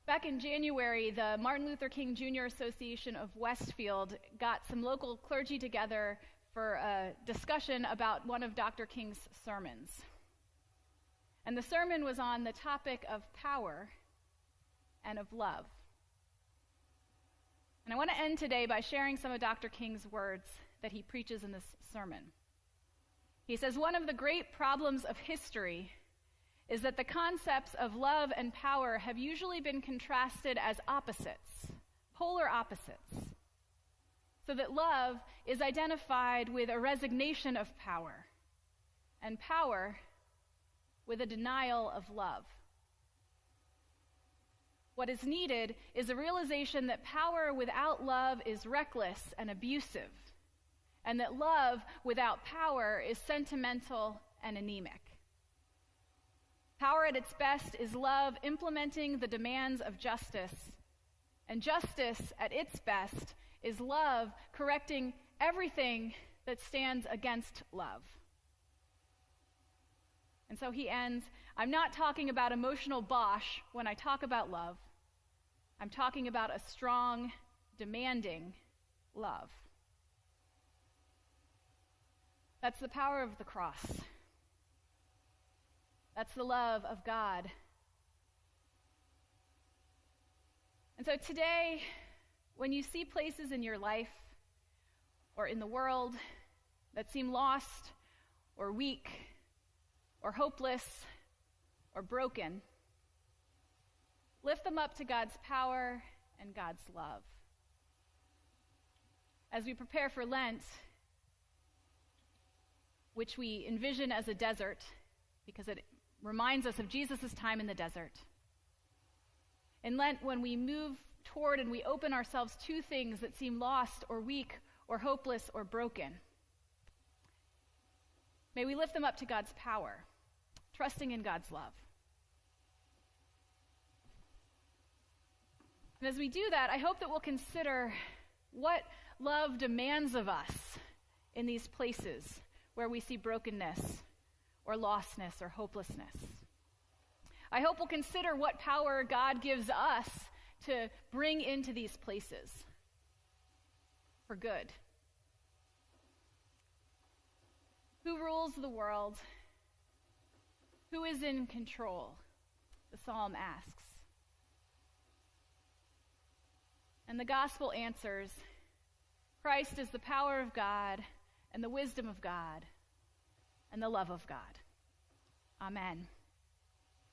Back in January, the Martin Luther King Jr. Association of Westfield got some local clergy together for a discussion about one of Dr. King's sermons. And the sermon was on the topic of power and of love. And I want to end today by sharing some of Dr. King's words that he preaches in this sermon. He says, one of the great problems of history is that the concepts of love and power have usually been contrasted as opposites, polar opposites, so that love is identified with a resignation of power, and power with a denial of love. What is needed is a realization that power without love is reckless and abusive, and that love without power is sentimental and anemic. Power at its best is love implementing the demands of justice, and justice at its best is love correcting everything that stands against love. And so he ends, I'm not talking about emotional bosh when I talk about love. I'm talking about a strong, demanding love. That's the power of the cross. That's the love of God. And so today, when you see places in your life or in the world that seem lost or weak or hopeless or broken, lift them up to God's power and God's love. As we prepare for Lent, which we envision as a desert because it reminds us of Jesus' time in the desert. In Lent, when we move toward and we open ourselves to things that seem lost or weak or hopeless or broken, may we lift them up to God's power, trusting in God's love. And as we do that, I hope that we'll consider what love demands of us in these places where we see brokenness or lostness or hopelessness. I hope we'll consider what power God gives us to bring into these places for good. Who rules the world? Who is in control? The psalm asks. And the gospel answers, Christ is the power of God and the wisdom of God and the love of God. Amen.